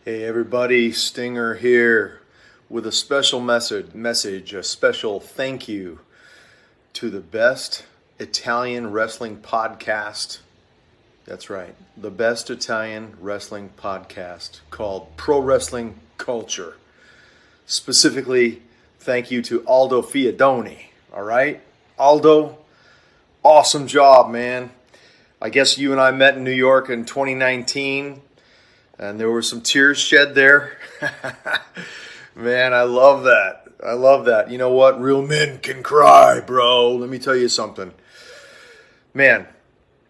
Hey everybody, Stinger here with a special message, a special thank you to the best Italian wrestling podcast. That's right, the best Italian wrestling podcast called Pro Wrestling Culture. Specifically, thank you to Aldo Fiadoni, all right? Aldo, awesome job, man. I guess you and I met in New York in 2019. And there were some tears shed there. Man, I love that. You know what? Real men can cry, bro. Let me tell you something. Man,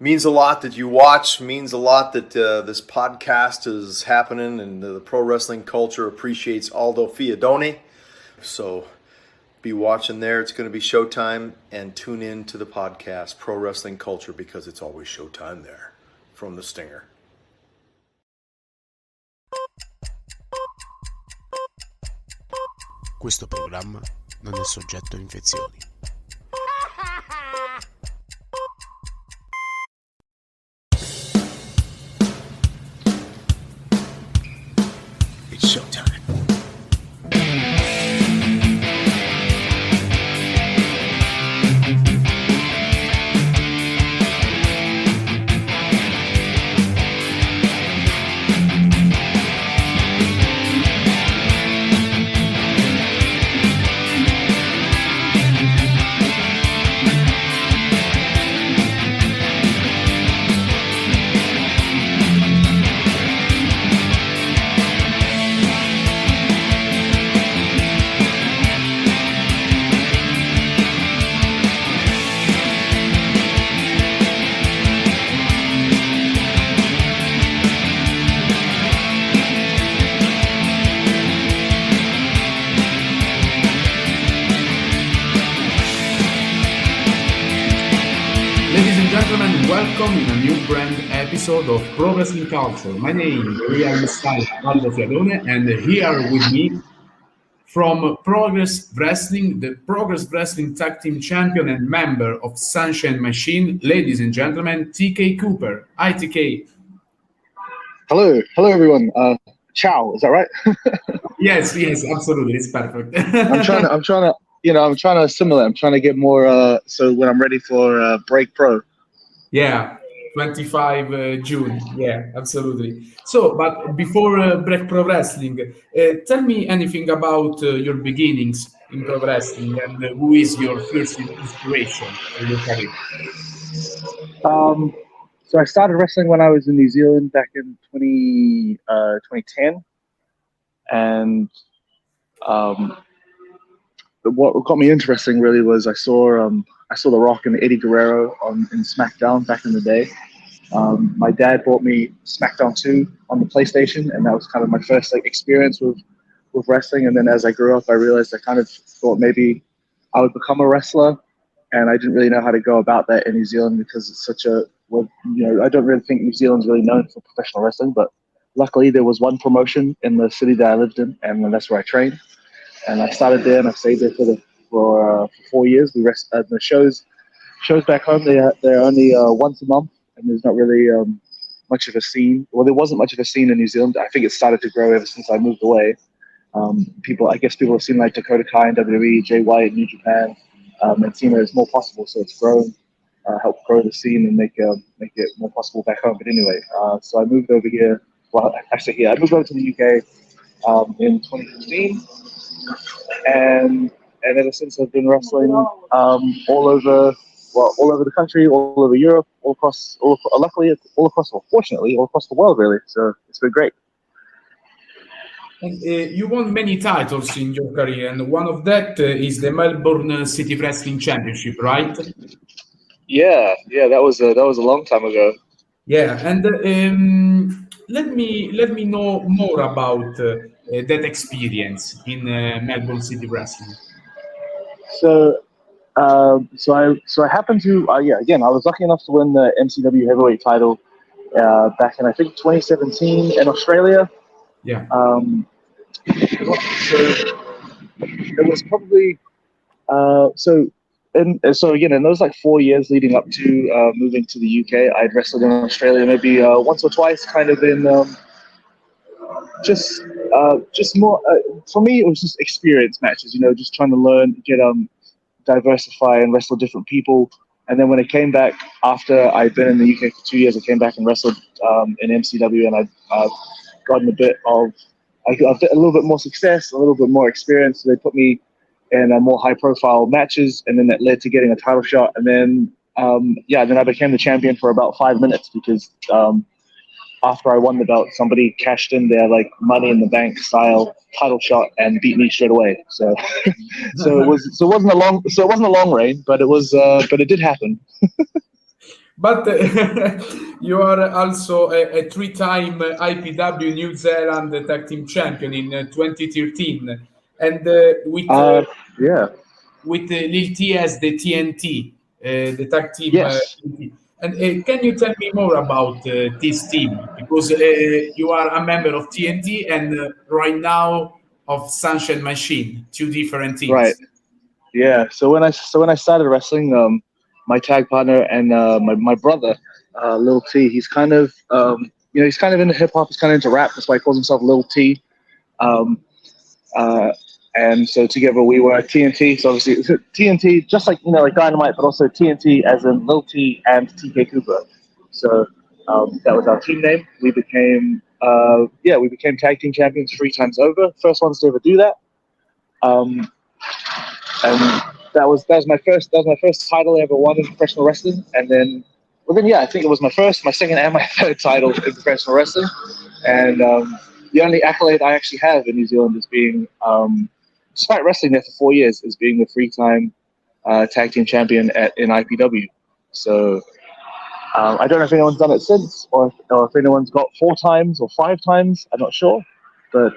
means a lot that you watch. Means a lot that this podcast is happening. And the pro wrestling culture appreciates Aldo Fiadoni. So be watching there. It's going to be showtime. And tune in to the podcast, Pro Wrestling Culture, because it's always showtime there from the Stinger. Questo programma non è soggetto a infezioni. It's showtime. Welcome in a new brand episode of Pro Wrestling Culture. My name is Aldo Fiadone, and here with me from Progress Wrestling, the Progress Wrestling Tag Team Champion and member of Sunshine Machine, ladies and gentlemen, TK Cooper. Hi, TK. Hello everyone. Ciao, is that right? Yes, absolutely, it's perfect. I'm trying to assimilate. I'm trying to get more. So when I'm ready for Break Pro. Yeah, 25 June. Yeah, absolutely. So, but before Break Pro Wrestling, tell me anything about your beginnings in pro wrestling and who is your first inspiration for your career? So I started wrestling when I was in New Zealand back in 2010, and what got me into wrestling really was I saw The Rock and Eddie Guerrero in SmackDown back in the day. My dad bought me SmackDown 2 on the PlayStation, and that was kind of my first experience with wrestling. And then as I grew up, I realized I kind of thought maybe I would become a wrestler, and I didn't really know how to go about that in New Zealand because it's such a I don't really think New Zealand's really known for professional wrestling. But luckily, there was one promotion in the city that I lived in, and that's where I trained. And I started there, and I stayed there for 4 years. We the shows back home. They're only once a month, and there's not really much of a scene. Well, there wasn't much of a scene in New Zealand. I think it started to grow ever since I moved away. People have seen like Dakota Kai in WWE, Jay White in New Japan, and seen it as more possible. So it's grown, helped grow the scene and make it more possible back home. But anyway, so I moved over here. Well, actually, I moved over to the UK in 2015. And ever since I've been wrestling all over the country, all over Europe, fortunately, all across the world, really. So it's been great. And, you won many titles in your career, and one of that is the Melbourne City Wrestling Championship, right? Yeah, that was a long time ago. Yeah, and let me know more about that experience in Melbourne City Wrestling. So I happened to again, I was lucky enough to win the MCW heavyweight title back in I think 2017 in Australia. Yeah. So it was probably so again in those 4 years leading up to moving to the UK, I'd wrestled in Australia maybe once or twice, kind of in just more for me. It was just experience matches, just trying to learn, diversify and wrestle different people. And then when I came back after I'd been in the UK for 2 years, I came back and wrestled in MCW, and I've gotten I got a little bit more success, a little bit more experience. So they put me in more high-profile matches, and then that led to getting a title shot. And then then I became the champion for about 5 minutes because after I won the belt, somebody cashed in their Money in the Bank style title shot and beat me straight away. So it wasn't a long reign, but it did happen. But you are also a three-time IPW New Zealand tag team champion in 2013, and with Lil T as the TNT, the tag team. Yes. And can you tell me more about this team? Because you are a member of TNT and right now of Sunshine Machine, two different teams. Right. Yeah. So when I started wrestling, my tag partner and my brother, Lil T, he's kind of he's kind of into hip hop. He's kind of into rap. That's why he calls himself Lil T. And so together we were TNT. So obviously TNT, just like Dynamite, but also TNT as in Lil T and TK Cooper. So that was our team name. We became tag team champions 3 times over. First ones to ever do that. And that was my first title I ever won in professional wrestling. And then I think it was my first, my second, and my third title in professional wrestling. And the only accolade I actually have in New Zealand is being, despite wrestling there for 4 years, is being the 3-time tag team champion in IPW. So I don't know if anyone's done it since, or if anyone's got 4 times or 5 times. I'm not sure, but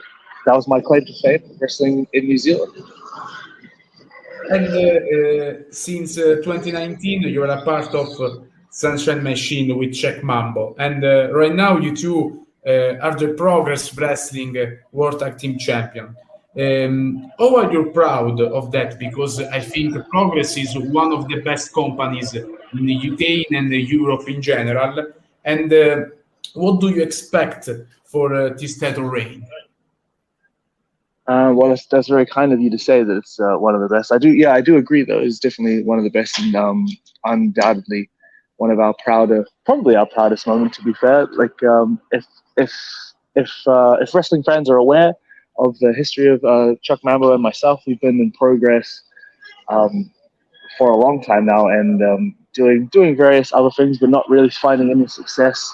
that was my claim to fame, wrestling in New Zealand. And since 2019, you are a part of Sunshine Machine with Czech Mambo. And right now, you two are the Progress Wrestling World Tag Team Champion. How are you proud of that? Because I think Progress is one of the best companies in the UK and Europe in general. And what do you expect for this title reign? Well, that's very kind of you to say that it's one of the best. I do agree though. It's definitely one of the best, and undoubtedly one of our probably our proudest moment. To be fair, if wrestling fans are aware of the history of Chuck Mambo and myself, we've been in Progress for a long time now, and doing various other things, but not really finding any success.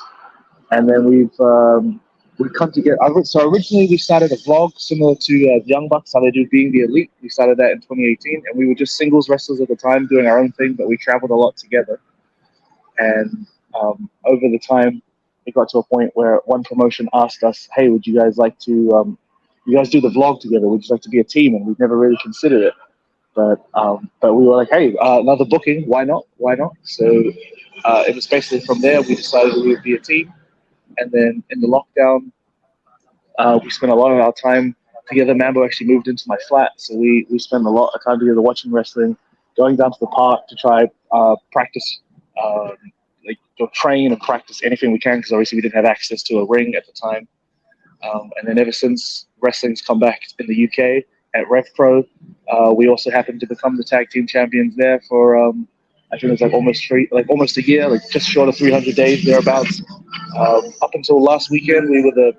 And then we've come together. So originally we started a vlog similar to the Young Bucks, how they do Being the Elite. We started that in 2018, and we were just singles wrestlers at the time doing our own thing, but we traveled a lot together. And over the time, it got to a point where one promotion asked us, "Hey, would you guys like to, you guys do the vlog together? Would you like to be a team?" And we've never really considered it. But we were like, "Hey, another booking, why not? Why not?" So it was basically from there we decided we would be a team. And then in the lockdown, we spent a lot of our time together. Mambo actually moved into my flat, so we spent a lot of time together watching wrestling, going down to the park to try practice, train and practice anything we can, because obviously we didn't have access to a ring at the time. And then ever since wrestling's come back in the UK at RevPro, we also happened to become the tag team champions there for I think it was almost a year, just short of 300 days thereabouts. Up until last weekend, we were the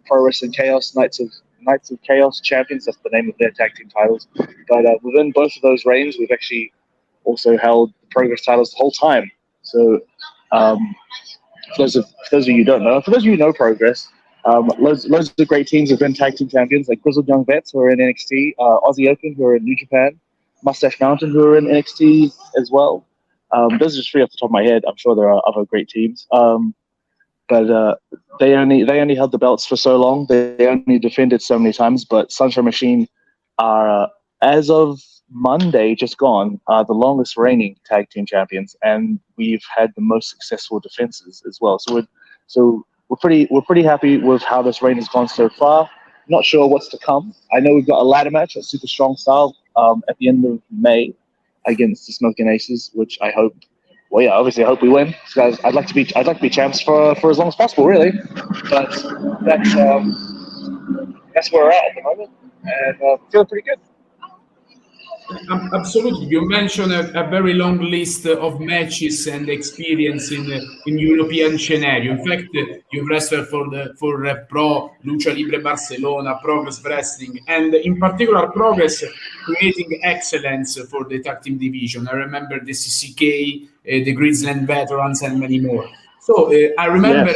Pro Wrestling Chaos Knights of Chaos champions. That's the name of their tag team titles. But within both of those reigns, we've actually also held the Progress titles the whole time. So for those of you who don't know, for those of you who know Progress, loads of great teams have been tag team champions, like Grizzled Young Vets, who are in NXT, Aussie Open, who are in New Japan, Mustache Mountain, who are in NXT as well. Those are just 3 off the top of my head. I'm sure there are other great teams. But they only held the belts for so long. They only defended so many times. But Sunshine Machine are, as of Monday, just gone, the longest reigning tag team champions, and we've had the most successful defenses as well. So we're pretty happy with how this reign has gone so far. Not sure what's to come. I know we've got a ladder match at Super Strong Style at the end of May against the Smoking Aces, which I hope. Well, yeah, obviously I hope we win. Because I'd like to be champs for as long as possible, really. But that's where we're at the moment, and feeling pretty good. Absolutely. You mentioned a very long list of matches and experience in European scenario. In fact, you've wrestled for Pro, Lucha Libre Barcelona, Progress Wrestling, and in particular Progress creating excellence for the tag team division. I remember the CCK, the Grizzland Veterans, and many more. So I remember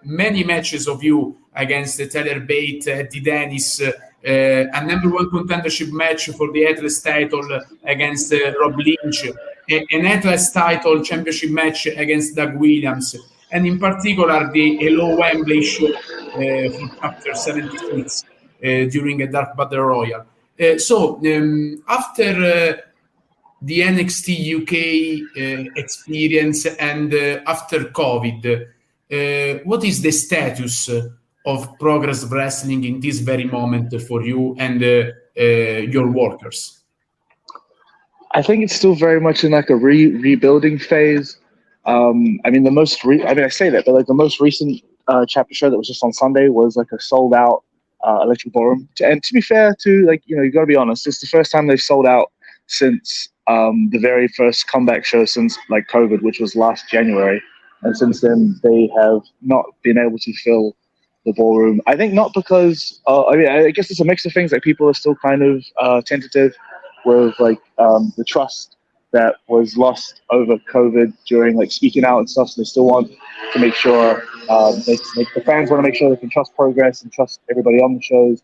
many matches of you against Tyler Bate, Eddie Dennis, a number one contendership match for the Atlas title against Rob Lynch, an Atlas title championship match against Doug Williams, and in particular the Hello Wembley show for Chapter 76 during a Dark Battle Royal. After the NXT UK experience and after COVID, what is the status of Progress Wrestling in this very moment for you and your workers? I think it's still very much in like a rebuilding phase. I mean, I say that, but like the most recent chapter show that was just on Sunday was like a sold out electric ballroom. And to be fair, you got to be honest, it's the first time they've sold out since the very first comeback show since like COVID, which was last January. And since then, they have not been able to fill the ballroom. I think not because, I guess it's a mix of things. Like people are still kind of tentative with like the trust that was lost over COVID during like speaking out and stuff. So they still want to make sure the fans want to make sure they can trust Progress and trust everybody on the shows.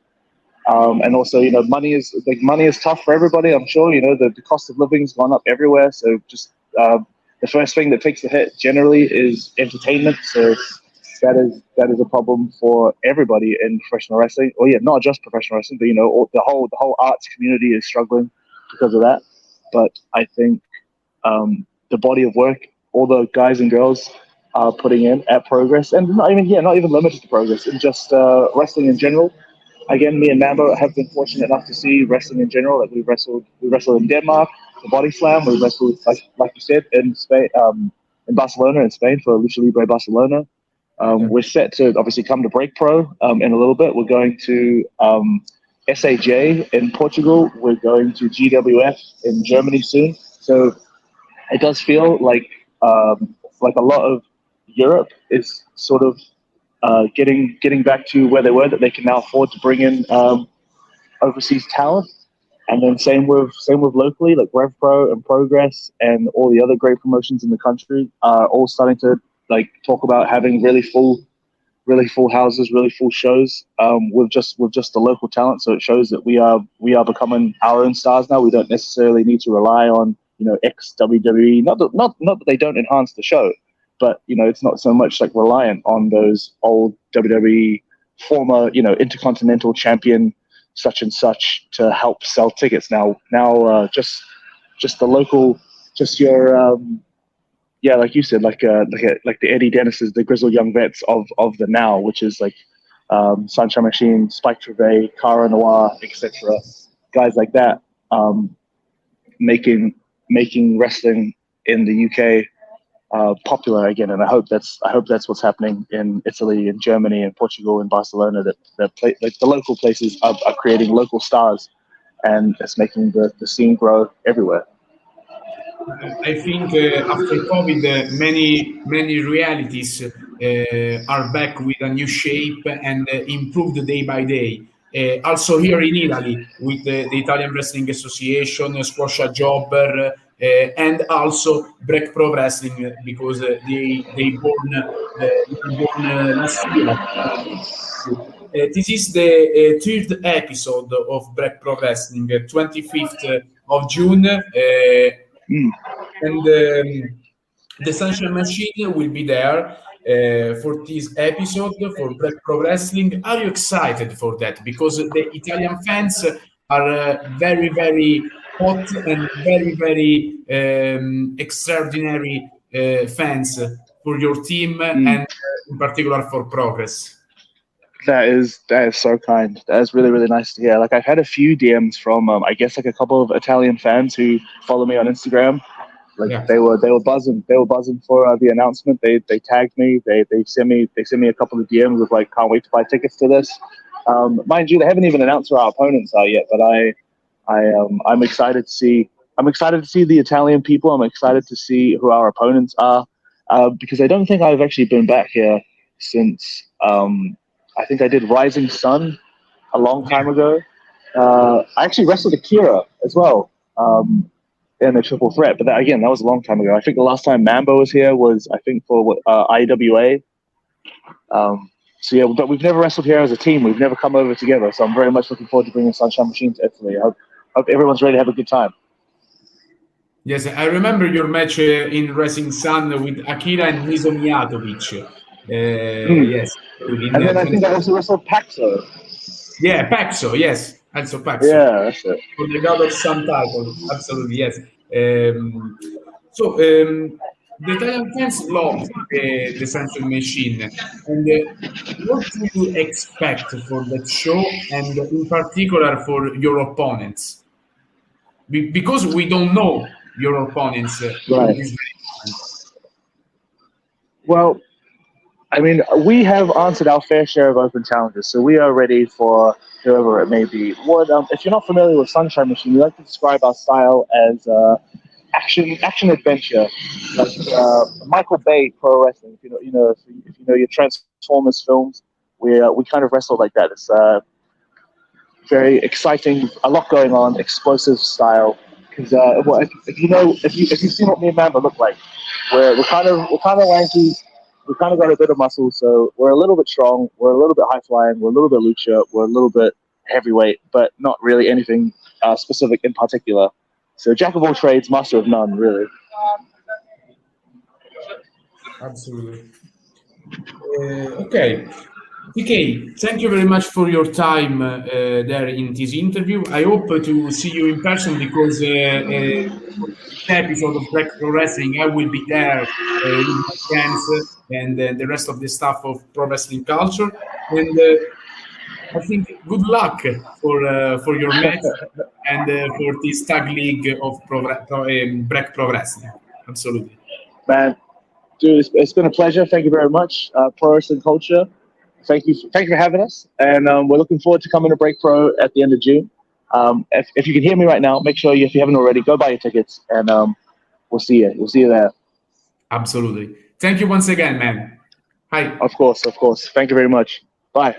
And also, money is tough for everybody. I'm sure, the cost of living's gone up everywhere. So just the first thing that takes the hit generally is entertainment. So that is a problem for everybody in professional wrestling. Or not just professional wrestling, but the whole arts community is struggling because of that. But I think the body of work all the guys and girls are putting in at Progress, and not even limited to Progress, and just wrestling in general. Again, me and Mambo have been fortunate enough to see wrestling in general. Like we wrestled in Denmark, the Body Slam. We wrestled, like you said, in Spain, in Barcelona, in Spain for Lucha Libre Barcelona. We're set to obviously come to Break Pro in a little bit. We're going to SAJ in Portugal. We're going to GWF in Germany soon. So it does feel like a lot of Europe is sort of getting back to where they were, that they can now afford to bring in overseas talent. And then same with locally, like Rev Pro and Progress and all the other great promotions in the country are all starting to like talk about having really full houses, really full shows with just the local talent. So it shows that we are becoming our own stars now. We don't necessarily need to rely on ex WWE. Not that they don't enhance the show, but it's not so much like reliant on those old WWE former intercontinental champion such and such to help sell tickets. Now just the local, just your like you said, like the Eddie Dennis's, the grizzled young vets of the now, which is like Sunshine Machine, Spike Trevay, Cara Noir, etc. Guys like that, making wrestling in the UK popular again. And I hope that's what's happening in Italy and Germany and Portugal and Barcelona. That the local places are creating local stars, and it's making the scene grow everywhere. I think after COVID, many realities are back with a new shape and improved day by day. Also here in Italy, with the Italian Wrestling Association, Squash a Jobber, and also Break Pro Wrestling, because they born last year. This is the third episode of Break Pro Wrestling, 25th of June. And the Sunshine Machine will be there for this episode for Break Pro Wrestling. Are you excited for that? Because the Italian fans are very, very hot and very, very extraordinary fans for your team and in particular for Progress. That is so kind. That is really, really nice to hear. Like I've had a few DMs from I guess like a couple of Italian fans who follow me on Instagram. Like they were buzzing. They were buzzing for the announcement. They tagged me. They sent me a couple of DMs with like, can't wait to buy tickets to this. Mind you, they haven't even announced who our opponents are yet, but I'm excited to see. I'm excited to see the Italian people. I'm excited to see who our opponents are, because I don't think I've actually been back here since I think I did Rising Sun a long time ago. I actually wrestled Akira as well in the Triple Threat, but that was a long time ago. I think the last time Mambo was here was, I think, for IWA. So yeah, but we've never wrestled here as a team. We've never come over together. So I'm very much looking forward to bringing Sunshine Machine to Italy. I hope everyone's ready to have a good time. Yes, I remember your match in Rising Sun with Akira and Mizo Mijatovic. Yes. And then I think I also wrestled Paxo. Yeah, Paxo, yes. Also Paxo. Yeah, that's it. For the God of Sun title. Absolutely, yes. The Italian fans love the Sunshine Machine. And what do you expect for that show, and in particular for your opponents? Because we don't know your opponents. Right. Well, I mean, we have answered our fair share of open challenges, so we are ready for whoever it may be. If you're not familiar with Sunshine Machine, we like to describe our style as action adventure, like Michael Bay pro wrestling. If you know your Transformers films, we kind of wrestle like that. It's very exciting, a lot going on, explosive style. Because if you've seen what me and Mamba look like, we're kind of lanky. We kind of got a bit of muscle, so we're a little bit strong. We're a little bit high flying. We're a little bit lucha. We're a little bit heavyweight, but not really anything specific in particular. So jack of all trades, master of none, really. Absolutely. Okay. PK, thank you very much for your time there in this interview. I hope to see you in person, because episode of Black Pro Wrestling, I will be there with my friends and the rest of the staff of Pro Wrestling Culture. And I think good luck for your match and for this tag league of Black Pro Wrestling. Absolutely. Man, dude, it's been a pleasure. Thank you very much, Pro Wrestling Culture. Thank you for having us, and we're looking forward to coming to Break Pro at the end of June. If you can hear me right now, make sure if you haven't already, go buy your tickets, and we'll see you. We'll see you there. Absolutely. Thank you once again, man. Hi. Of course. Thank you very much. Bye.